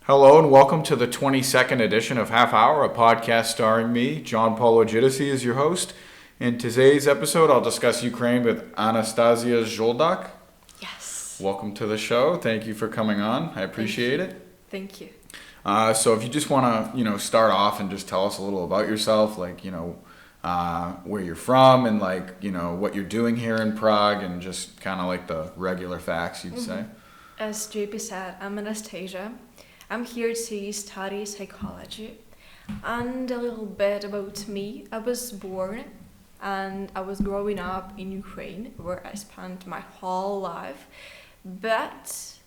Hello and welcome to the 22nd edition of Half Hour, a podcast starring me, John Paulo Giudice, as your host. In today's episode, I'll discuss Ukraine with Anastasiia Zholdak. Yes. Welcome to the show. Thank you for coming on. I appreciate it. Thank you. So if you just want to, start off and just tell us a little about yourself, where you're from and what you're doing here in Prague and just kind of like the regular facts you'd say. As JP said, I'm Anastasia. I'm here to study psychology. And a little bit about me. I was born and I was growing up in Ukraine, where I spent my whole life. But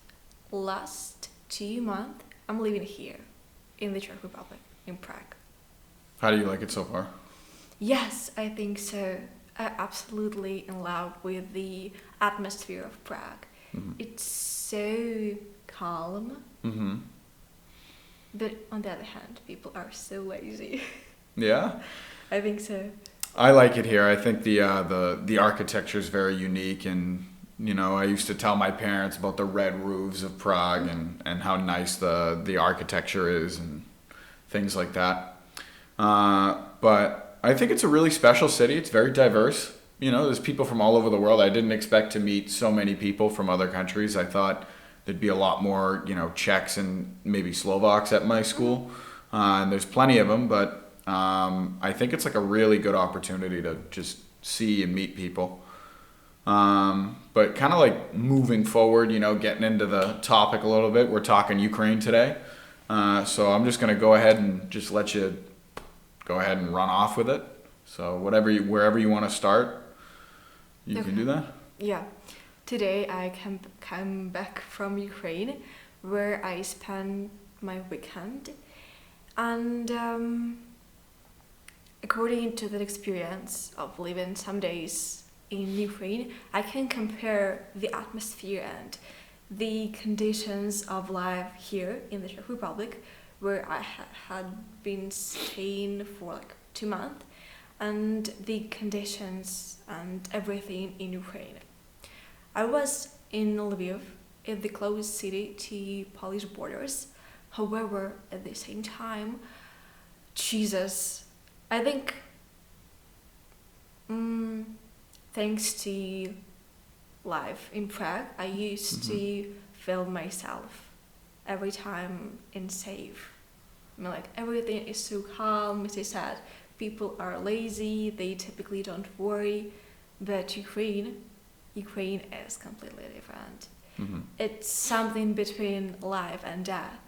last 2 months, I'm living here in the Czech Republic, in Prague. How do you like it so far? Yes, I think so. I'm absolutely in love with the atmosphere of Prague. Mm-hmm. It's so calm. Mm-hmm. But on the other hand, people are so lazy. Yeah? I think so. I like it here. I think the architecture is very unique, and I used to tell my parents about the red roofs of Prague and how nice the architecture is and things like that. But I think it's a really special city. It's very diverse. There's people from all over the world. I didn't expect to meet so many people from other countries. I thought there'd be a lot more, Czechs and maybe Slovaks at my school. And there's plenty of them, but I think it's like a really good opportunity to just see and meet people. But kind of like moving forward, getting into the topic a little bit. We're talking Ukraine today. So I'm just going to go ahead and just let you go ahead and run off with it. So wherever you want to start, you can do that. Yeah. Today I come back from Ukraine, where I spent my weekend. And according to that experience of living some days in Ukraine, I can compare the atmosphere and the conditions of life here in the Czech Republic, where I had been staying for like 2 months, and the conditions and everything in Ukraine. I was in Lviv, in the closest city to Polish borders. However, at the same time, Jesus, I think, thanks to life in Prague, I used to feel myself every time in safe. I mean, like, everything is so calm, as I said. People are lazy, they typically don't worry, but Ukraine is completely different. Mm-hmm. It's something between life and death.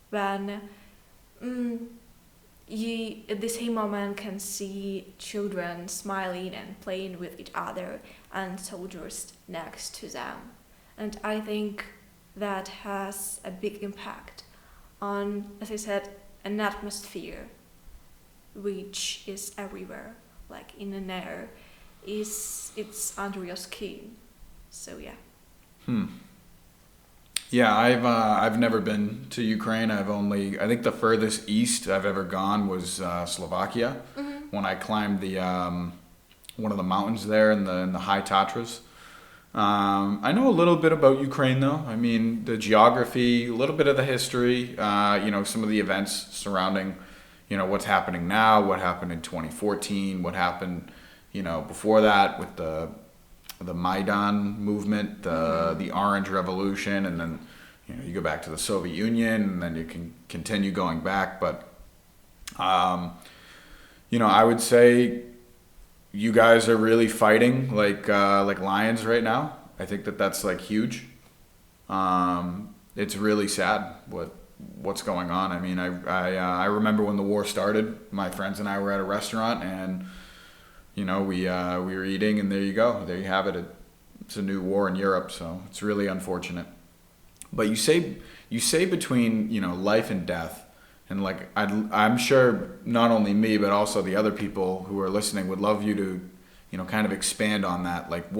When you at the same moment can see children smiling and playing with each other and soldiers next to them. And I think that has a big impact on, as I said, an atmosphere which is everywhere, like in an air. It's under your skin. So yeah. Yeah, I've never been to Ukraine. I think the furthest east I've ever gone was Slovakia, when I climbed the one of the mountains there in the high Tatras. I know a little bit about Ukraine though. I mean, the geography, a little bit of the history, some of the events surrounding, what's happening now, what happened in 2014, what happened, before that with the Maidan movement, the Orange Revolution, and then you go back to the Soviet Union, and then you can continue going back. But I would say you guys are really fighting like lions right now. I think that's like huge. It's really sad what's going on. I mean, I remember when the war started, my friends and I were at a restaurant, and we were eating, and there you go. There you have it. It's a new war in Europe, so it's really unfortunate. But you say between life and death, and like I'm sure not only me but also the other people who are listening would love you to kind of expand on that. Like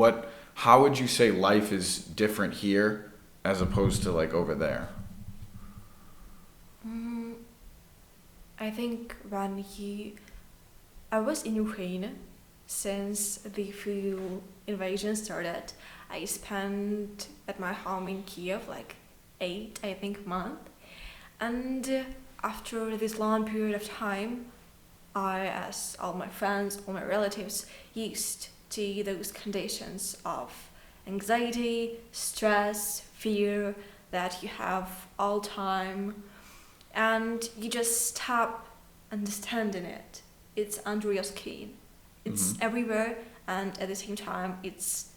how would you say life is different here as opposed to like over there? I think I was in Ukraine since the full invasion started. I spent at my home in Kiev like 8, I think, months. And after this long period of time, I, as all my friends, all my relatives, used to those conditions of anxiety, stress, fear that you have all time, and you just stop understanding it. It's under your skin. It's everywhere, and at the same time, it's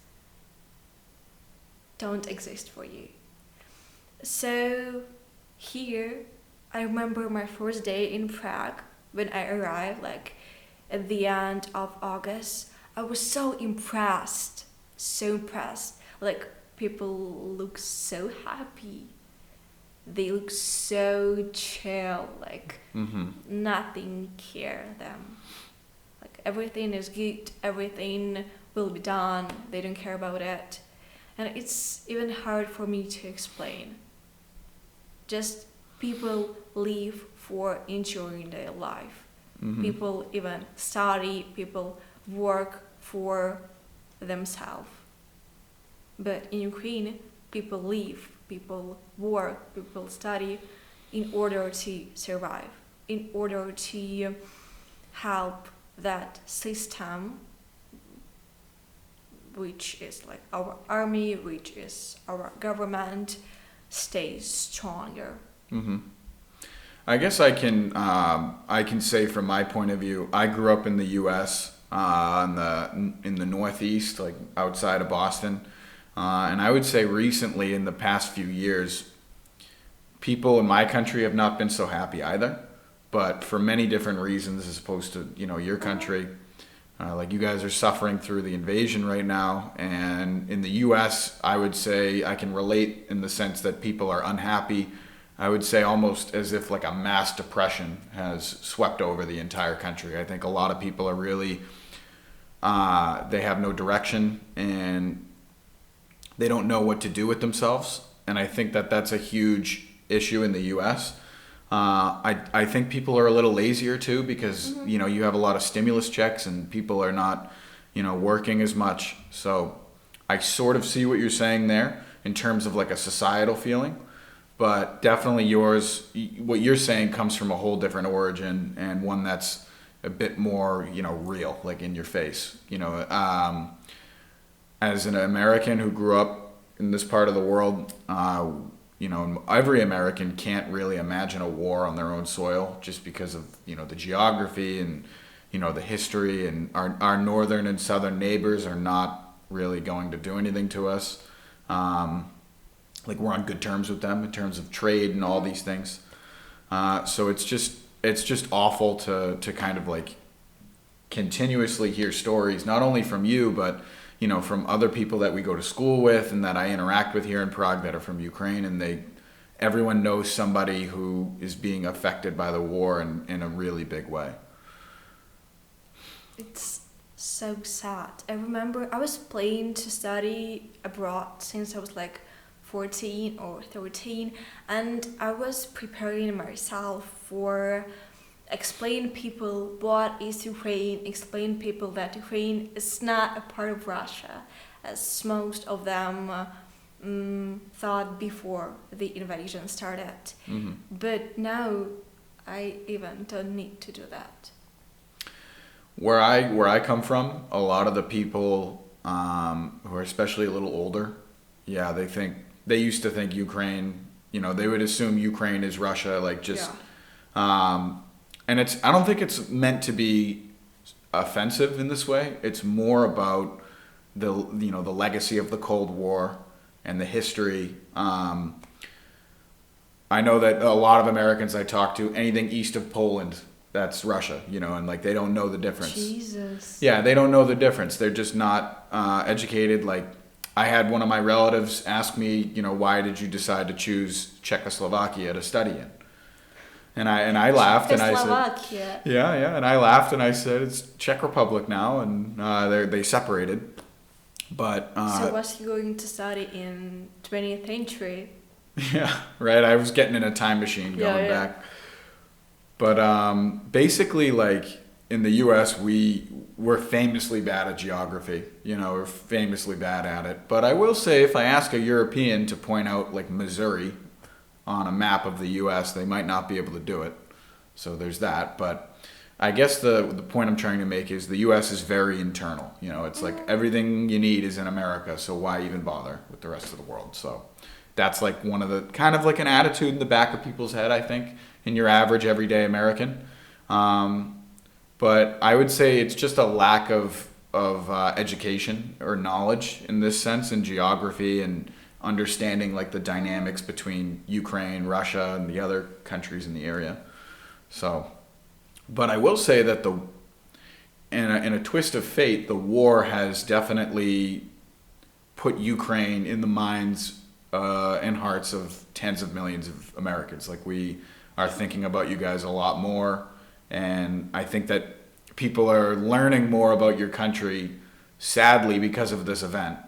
don't exist for you. So here, I remember my first day in Prague when I arrived, like at the end of August. I was so impressed, so impressed. Like people look so happy. They look so chill, like nothing care them. Like everything is good, everything will be done. They don't care about it, and it's even hard for me to explain. Just people live for enjoying their life. People even study, people work for themselves. But in Ukraine, people live, people work, people study in order to survive, in order to help that system, which is like our army, which is our government, stays stronger. I guess I can say from my point of view, I grew up in the U.S. In the Northeast, like outside of Boston, and I would say recently, in the past few years, people in my country have not been so happy either, but for many different reasons, as opposed to your country. Like you guys are suffering through the invasion right now, and in the U.S., I would say I can relate in the sense that people are unhappy. I would say almost as if like a mass depression has swept over the entire country. I think a lot of people are really, they have no direction and they don't know what to do with themselves. And I think that that's a huge issue in the U.S. I think people are a little lazier too because, you have a lot of stimulus checks and people are not, working as much. So I sort of see what you're saying there in terms of like a societal feeling. But definitely what you're saying comes from a whole different origin and one that's a bit more, real, like in your face. As an American who grew up in this part of the world, every American can't really imagine a war on their own soil just because of, the geography and, the history, and our northern and southern neighbors are not really going to do anything to us. Like we're on good terms with them in terms of trade and all these things. So it's just awful to kind of like continuously hear stories, not only from you, but, from other people that we go to school with and that I interact with here in Prague that are from Ukraine, and everyone knows somebody who is being affected by the war in a really big way. It's so sad. I remember I was planning to study abroad since I was like 14 or 13, and I was preparing myself for explain people what is Ukraine, explain people that Ukraine is not a part of Russia, as most of them thought before the invasion started. But now I even don't need to do that. Where I come from, a lot of the people who are especially a little older, they used to think Ukraine, they would assume Ukraine is Russia, like just, and I don't think it's meant to be offensive in this way. It's more about the legacy of the Cold War and the history. I know that a lot of Americans I talk to, anything east of Poland, that's Russia, and like they don't know the difference. Jesus. Yeah, they don't know the difference. They're just not educated. Like I had one of my relatives ask me, why did you decide to choose Czechoslovakia to study in? And I laughed and I said, yeah, and I laughed and I said it's Czech Republic now, and they separated. But so was you going to study in 20th century? Yeah, right. I was getting in a time machine going back. But basically, like in the U.S., we're famously bad at geography. We're famously bad at it. But I will say, if I ask a European to point out like Missouri on a map of the U.S., they might not be able to do it. So there's that. But I guess the point I'm trying to make is the U.S. is very internal. You know, it's like everything you need is in America, so why even bother with the rest of the world? So that's like one of the kind of like an attitude in the back of people's head, I think, in your average everyday American. But I would say it's just a lack of education or knowledge in this sense, in geography and understanding like the dynamics between Ukraine, Russia, and the other countries in the area. So, but I will say that in a twist of fate, the war has definitely put Ukraine in the minds and hearts of tens of millions of Americans. Like, we are thinking about you guys a lot more, and I think that people are learning more about your country, sadly, because of this event,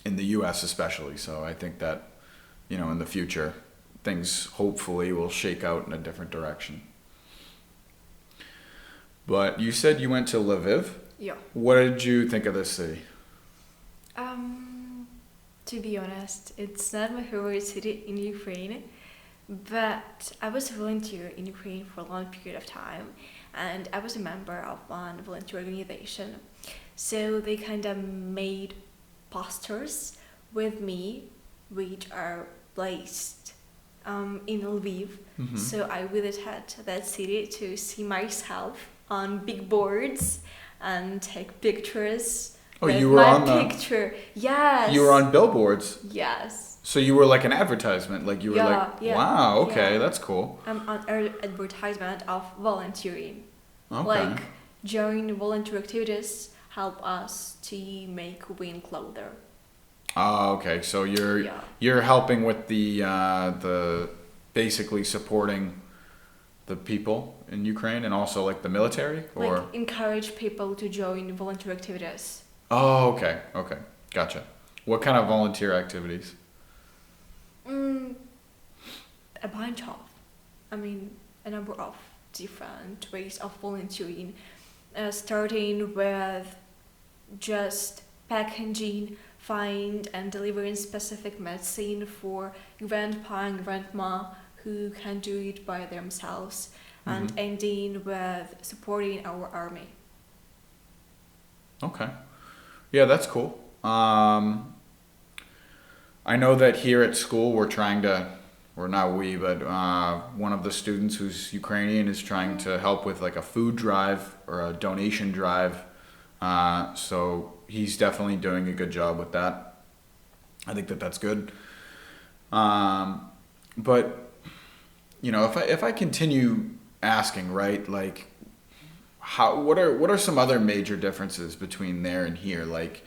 in the U.S. especially. So I think that, you know, in the future, things hopefully will shake out in a different direction. But you said you went to Lviv. Yeah. What did you think of this city? To be honest, it's not my favorite city in Ukraine, but I was a volunteer in Ukraine for a long period of time, and I was a member of one volunteer organization. So they kind of made posters with me, which are placed in Lviv. Mm-hmm. So I visited that city to see myself on big boards and take pictures. Oh, with you were my on the... picture. Yes. You were on billboards. Yes. So you were like an advertisement, like you were wow, okay, that's cool. I'm on advertisement of volunteering. Okay. Like, join volunteer activities help us to make winter clothes. Oh, okay. So you're helping with the basically supporting the people in Ukraine and also like the military, or like encourage people to join volunteer activities. Oh, okay, gotcha. What kind of volunteer activities? A bunch of, a number of different ways of volunteering, starting with just packaging, find and delivering specific medicine for grandpa and grandma who can't do it by themselves, and ending with supporting our army. Okay. Yeah, that's cool. I know that here at school we're trying to, or not we, but one of the students who's Ukrainian is trying to help with like a food drive or a donation drive. So he's definitely doing a good job with that. I think that that's good. But you know, if I continue asking, right, like, what are some other major differences between there and here? Like,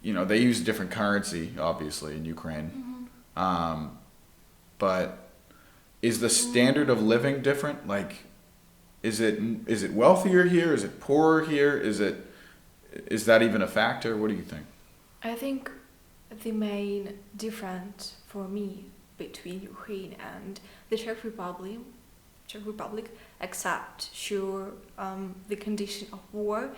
you know, they use a different currency, obviously, in Ukraine. But is the standard of living different? Like, is it wealthier here? Is it poorer here? Is that even a factor? What do you think? I think the main difference for me between Ukraine and the Czech Republic, except the condition of war,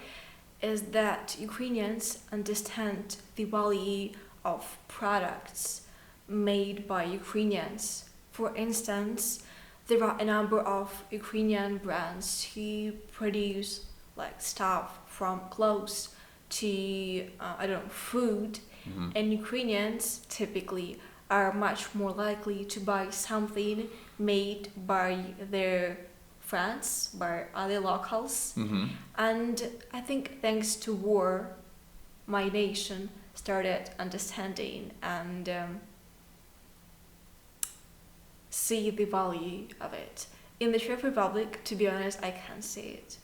is that Ukrainians understand the value of products made by Ukrainians. For instance, there are a number of Ukrainian brands who produce like stuff from clothes to food, and Ukrainians typically are much more likely to buy something made by their friends, by other locals. And I think thanks to war, my nation started understanding and see the value of it. In the Czech Republic, to be honest, I can't see it.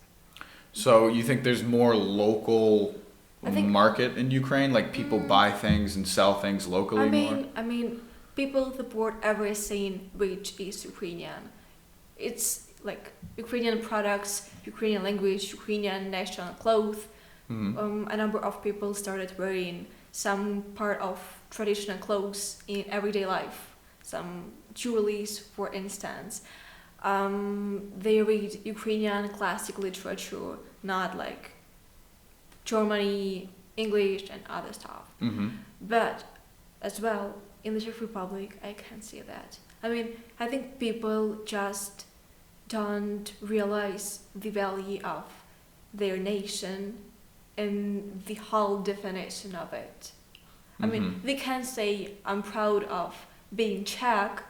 So you think there's more local market in Ukraine? Like people buy things and sell things locally more? People support everything which is Ukrainian. It's like Ukrainian products, Ukrainian language, Ukrainian national clothes. A number of people started wearing some part of traditional clothes in everyday life. Some jewelries, for instance. They read Ukrainian classic literature, not like Germany, English, and other stuff. But as well, in the Czech Republic, I can see that. I mean, I think people just don't realize the value of their nation and the whole definition of it. I mean, they can say, I'm proud of being Czech,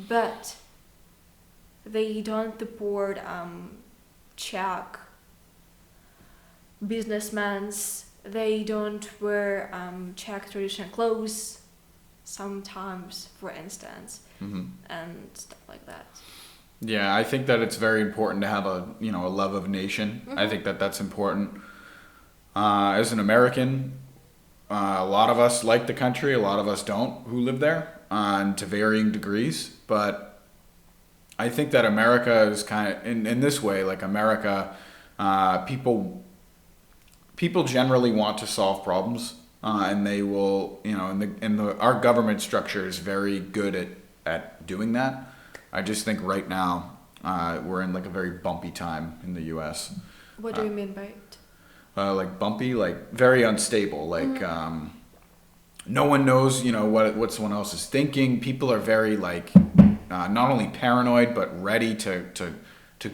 but they don't support Czech businessmen. They don't wear Czech traditional clothes sometimes, for instance, and stuff like that. Yeah, I think that it's very important to have a love of nation. I think that that's important. As an American, a lot of us like the country, a lot of us don't who live there, and to varying degrees. But I think that America is kind of in this way, like America, people generally want to solve problems, and they will, our government structure is very good at doing that. I just think right now we're in like a very bumpy time in the U.S. What do you mean by it? Like bumpy, like very unstable. Like no one knows, what someone else is thinking. People are very like not only paranoid but ready to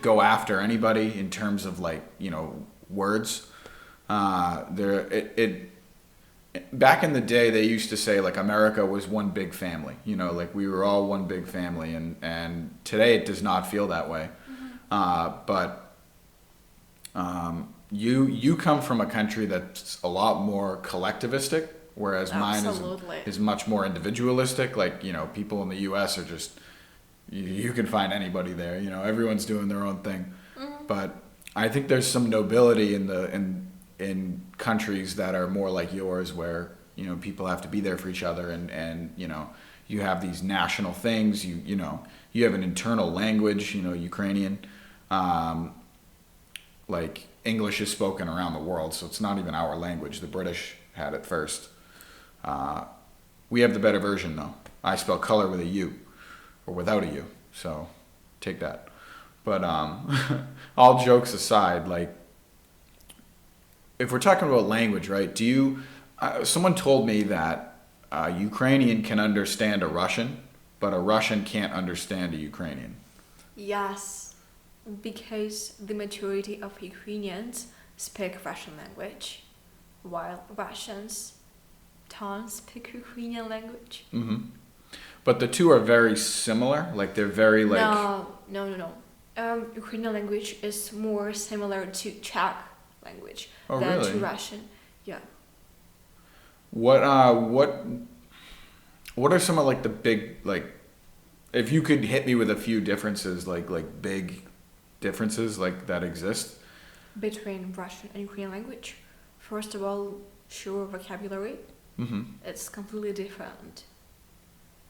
go after anybody in terms of like words. Back in the day, they used to say like America was one big family. Like we were all one big family, and today it does not feel that way. But you come from a country that's a lot more collectivistic, whereas mine is much more individualistic. Like people in the U.S. are just you can find anybody there. Everyone's doing their own thing. But I think there's some nobility in countries that are more like yours, where people have to be there for each other, and you have these national things. You have an internal language. Ukrainian. Like English is spoken around the world, so it's not even our language. The British had it first. We have the better version, though. I spell color with a U, or without a U, so take that. But all jokes aside, like if we're talking about language, right? Someone told me that a Ukrainian can understand a Russian, but a Russian can't understand a Ukrainian. Yes. Because the majority of Ukrainians speak Russian language, while Russians don't speak Ukrainian language. But the two are very similar. Like they're very like. No. Ukrainian language is more similar to Czech language than really? to Russian. Yeah. What are some of like the big like, if you could hit me with a few differences, like big differences like that exist between Russian and Ukrainian language? First of all, sure, vocabulary. It's completely different.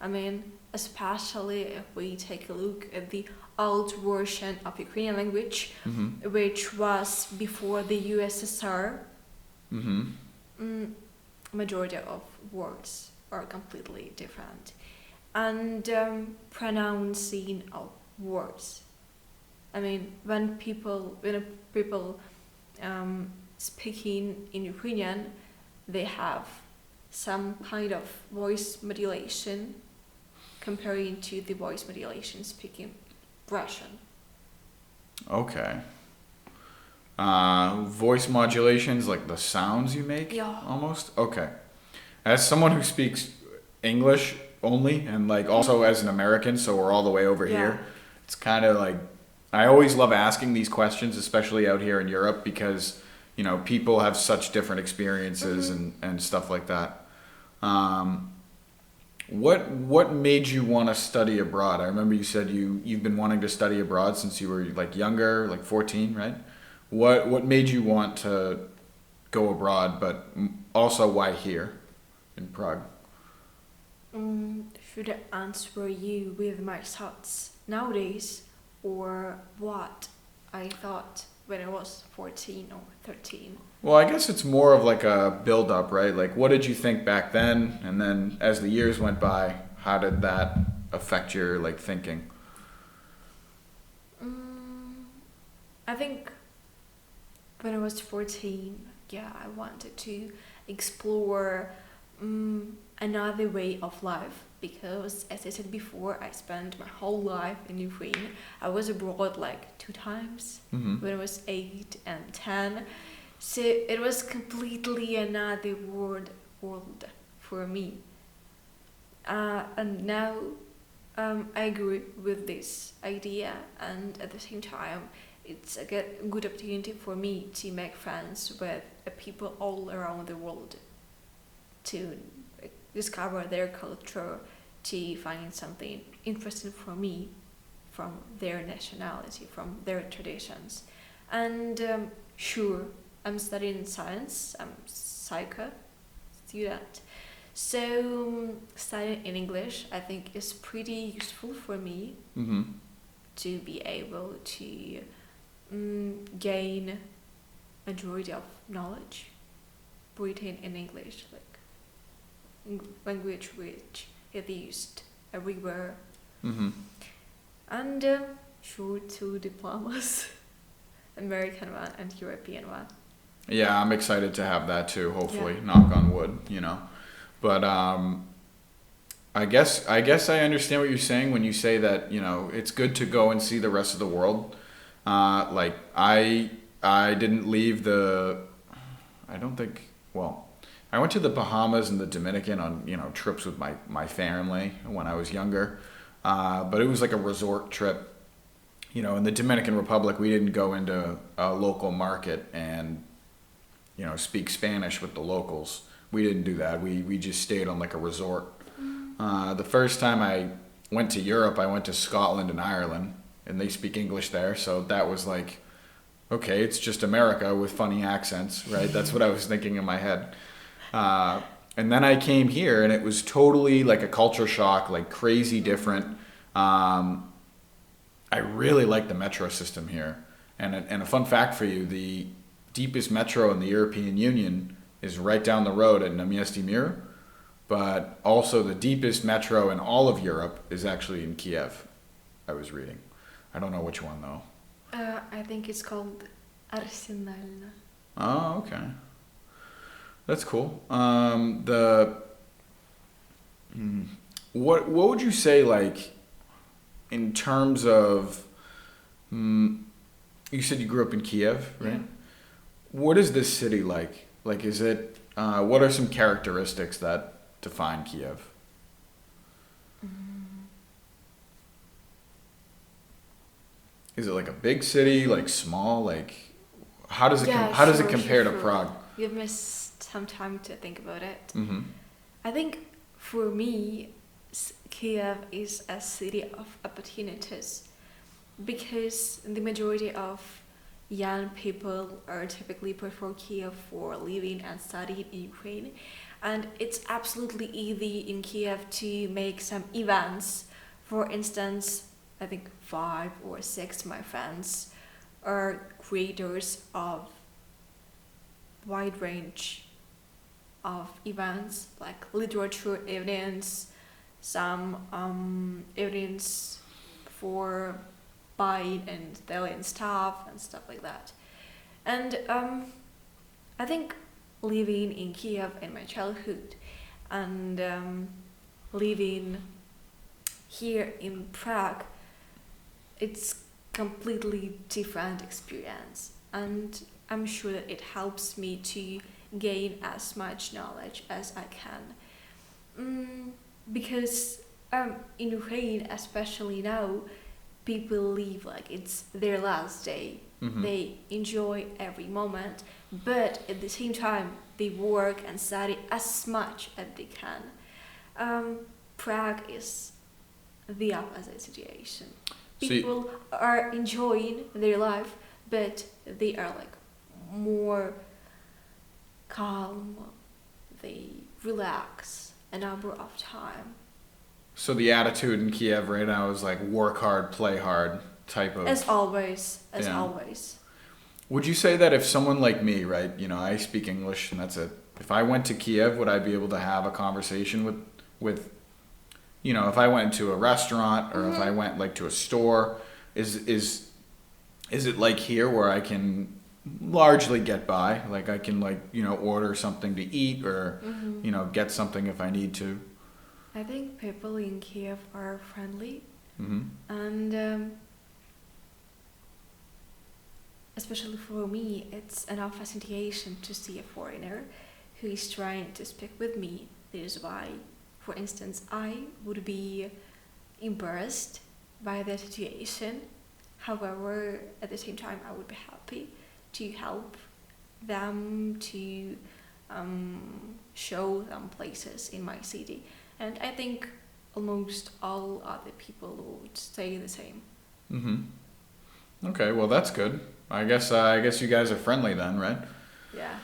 I mean, especially if we take a look at the old version of Ukrainian language, which was before the USSR. Majority of words are completely different, and pronouncing of words. I mean, when people speaking in Ukrainian, they have some kind of voice modulation comparing to the voice modulation speaking Russian. Okay. Voice modulations, like the sounds you make? Yeah. Almost? Okay. As someone who speaks English only, and like also as an American, so we're all the way over here, it's kind of like, I always love asking these questions, especially out here in Europe, because, people have such different experiences and stuff like that. What made you want to study abroad? I remember you said you've been wanting to study abroad since you were like younger, like 14, right? What made you want to go abroad, but also why here in Prague? Should I answer you with my thoughts nowadays, or what I thought when I was 14 or 13? Well, I guess it's more of like a build-up, right? Like, what did you think back then, and then as the years went by, how did that affect your like thinking? I think when I was 14, I wanted to explore another way of life because, as I said before, I spent my whole life in Ukraine. I was abroad like 2 times Mm-hmm. when I was 8 and 10. So it was completely another world for me. And now I agree with this idea, and at the same time, it's a good opportunity for me to make friends with people all around the world, to discover their culture, to find something interesting for me from their nationality, from their traditions. And sure, I'm studying science, I'm psycho student. So studying in English, I think, is pretty useful for me Mm-hmm. to be able to gain majority of knowledge written in English, like language which is used everywhere. Mm-hmm. And sure, 2 diplomas, American one and European one. Yeah, I'm excited to have that too. Hopefully, Yeah. knock on wood. But I guess I understand what you're saying when you say that it's good to go and see the rest of the world. Like I didn't leave the. I don't think. Well, I went to the Bahamas and the Dominican on trips with my family when I was younger, but it was like a resort trip. In the Dominican Republic, we didn't go into a local market and speak Spanish with the locals. We didn't do that. We just stayed on like a resort. The first time I went to Europe, I went to Scotland and Ireland, and they speak English there. So that was like, okay, it's just America with funny accents, right? That's what I was thinking in my head. And then I came here, and it was totally like a culture shock, like crazy different. I really like the metro system here. And a fun fact for you, the deepest metro in the European Union is right down the road at Namiesty, but also the deepest metro in all of Europe is actually in Kiev, I was reading. I don't know which one though. I think it's called Arsenal. Oh, okay. That's cool. What would you say, like, in terms of you said you grew up in Kiev, right? Yeah. What is this city like? Like, is it what are some characteristics that define Kiev? Is it like a big city, like small, like how does it Yeah, how does it sure, compare to sure. Prague? Give me some time to think about it. Mm-hmm. I think for me, Kiev is a city of opportunities because the majority of young people are typically prefer Kiev for living and studying in Ukraine. And it's absolutely easy in Kiev to make some events. For instance, I think 5 or 6 of my friends are creators of wide range of events like literature evenings, some evenings for buying and selling stuff and stuff like that. And I think living in Kiev in my childhood and living here in Prague, it's completely different experience, and I'm sure that it helps me to gain as much knowledge as I can. Because in Ukraine, especially now, people live like it's their last day. Mm-hmm. They enjoy every moment, but at the same time, they work and study as much as they can. Prague is the opposite situation. So People are enjoying their life, but they are like more calm. They relax a number of time. So the attitude in Kiev right now is like work hard, play hard type of. As always, Yeah. always. Would you say that if someone like me, right, I speak English and that's it. If I went to Kiev, would I be able to have a conversation with if I went to a restaurant or if I went like to a store, is it like here where I can largely get by. Like I can order something to eat or get something if I need to. I think people in Kiev are friendly, Hmm. and especially for me, it's enough fascination to see a foreigner who is trying to speak with me. This is why, for instance, I would be embarrassed by the situation. However, at the same time, I would be happy to help them to show them places in my city. And I think almost all other people would say the same. Hmm. Okay, well that's good. I guess you guys are friendly then, right? Yeah,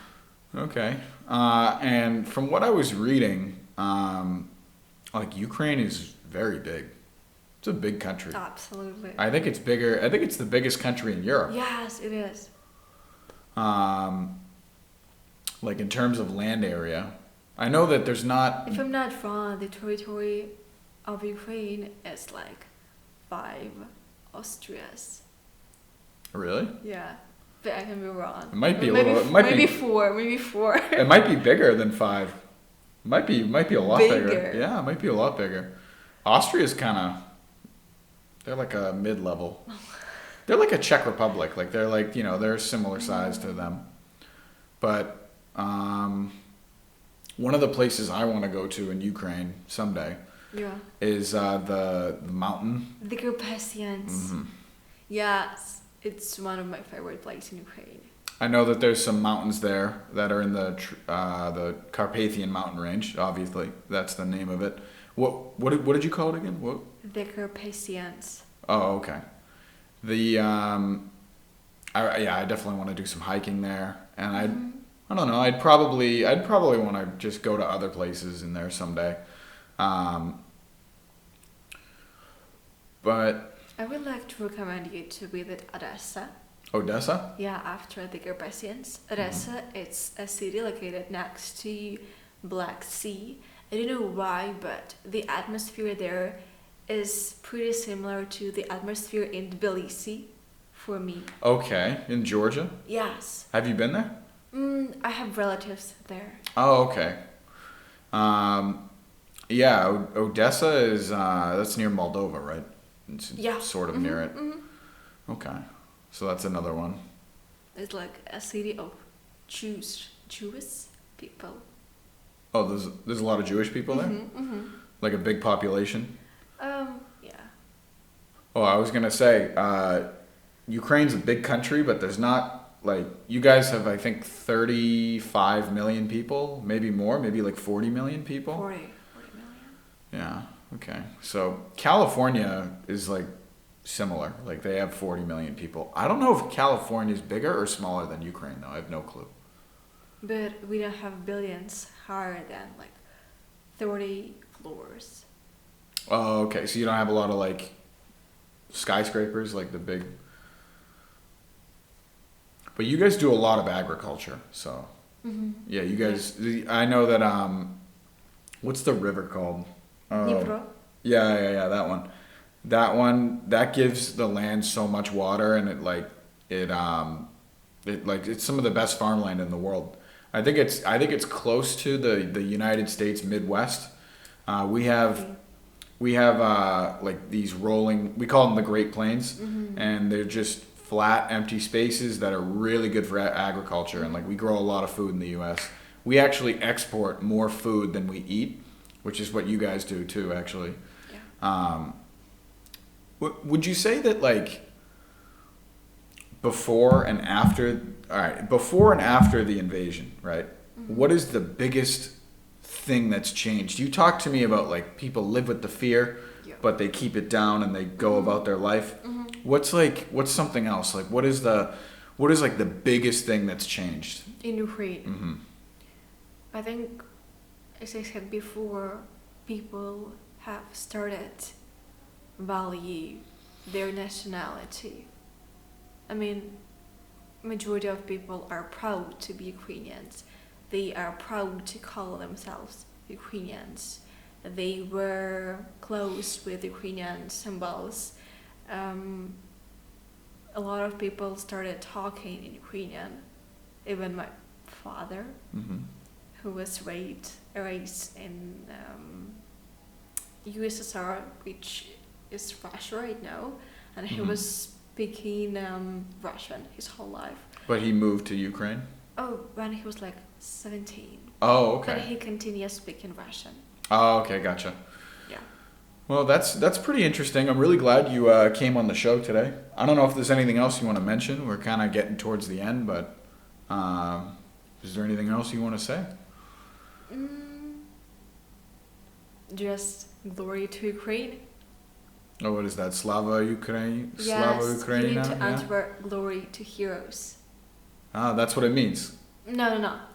Okay. And from what I was reading, like Ukraine is very big. It's a big country. absolutely. I think it's bigger. I think it's the biggest country in Europe. Yes, it is. Um, like in terms of land area. I know that there's not. If I'm not wrong, the territory of Ukraine is like 5 Austrias. Really? Yeah, but I can be wrong. It might be a Maybe little. It might maybe be. four, maybe four. It might be bigger than 5. Might be a lot bigger. Bigger. Yeah, it might be a lot bigger. Austria's kind of. They're like a mid-level. They're like a Czech Republic. Like they're like they're similar size to them. But one of the places I want to go to in Ukraine someday Yeah. is the mountain. The Carpathians. Hmm. Yes, it's one of my favorite places in Ukraine. I know that there's some mountains there that are in the Carpathian mountain range. Obviously, that's the name of it. What did you call it again? What? The Carpathians. Oh, okay. The I definitely want to do some hiking there, and I don't know. I'd probably want to just go to other places in there someday. But I would like to recommend you to visit Odessa. Odessa? Yeah, after the Carpathians. Odessa, it's a city located next to Black Sea. I don't know why, but the atmosphere there is pretty similar to the atmosphere in Tbilisi for me. Okay, in Georgia. Yes. Have you been there? I have relatives there. Oh, okay. Yeah, Odessa is that's near Moldova, right? It's Yeah. sort of near it. Okay, so that's another one. It's like a city of Jewish people. Oh, there's a lot of Jewish people there, like a big population. Yeah. Oh, I was gonna say, Ukraine's a big country, but there's not like you guys have. I think 35 million people, maybe more, maybe like 40 million people. 40 million. Yeah. Okay. So California is like similar. Like they have 40 million people. I don't know if California is bigger or smaller than Ukraine though. I have no clue. But we don't have buildings higher than like 30 floors. Oh, okay. So you don't have a lot of like skyscrapers, like the big. But you guys do a lot of agriculture, so yeah, you guys. I know that. What's the river called? Dnipro. Yeah, that one. That one that gives the land so much water, and it's some of the best farmland in the world. I think it's close to the United States Midwest. We have like these rolling. We call them the Great Plains, and they're just flat, empty spaces that are really good for agriculture. And like we grow a lot of food in the U.S. We actually export more food than we eat, which is what you guys do too, actually. Yeah. Would you say that like before and after the invasion, right? What is the biggest thing that's changed? You talk to me about like people live with the fear, but they keep it down and they go about their life. What's something else? Like what is like the biggest thing that's changed? In Ukraine. I think, as I said before, people have started value their nationality. I mean, majority of people are proud to be Ukrainians. They are proud to call themselves Ukrainians. They wear clothes with Ukrainian symbols. a lot of people started talking in Ukrainian. Even my father, Mm-hmm. who was raised in USSR, which is Russia right now, and he Mhm. was speaking Russian his whole life. But he moved to Ukraine? Oh, when he was like 17. Oh, But okay. he continues speaking Russian. Oh, okay, gotcha. Yeah. Well, that's pretty interesting. I'm really glad you came on the show today. I don't know if there's anything else you want to mention. We're kind of getting towards the end, but is there anything else you want to say? Just glory to Ukraine. Oh, what is that? Slava Ukraine? Yes, Slava you Ukraina? need to Yeah? answer glory to heroes. Ah, that's what it means. No.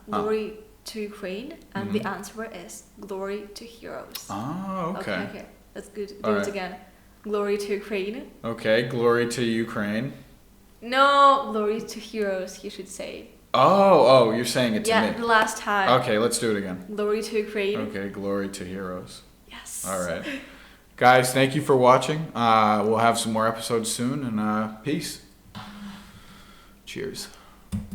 Glory to Ukraine, and the Mhm. answer is glory to heroes. Oh, okay. Okay. That's good. Do All it right. again. Glory to Ukraine. Okay, glory to Ukraine. No, glory to heroes, you should say. Oh, you're saying it to Yeah, me. the last time. Okay, let's do it again. Glory to Ukraine. Okay, glory to heroes. Yes. All right. Guys, thank you for watching. We'll have some more episodes soon, and peace. Cheers.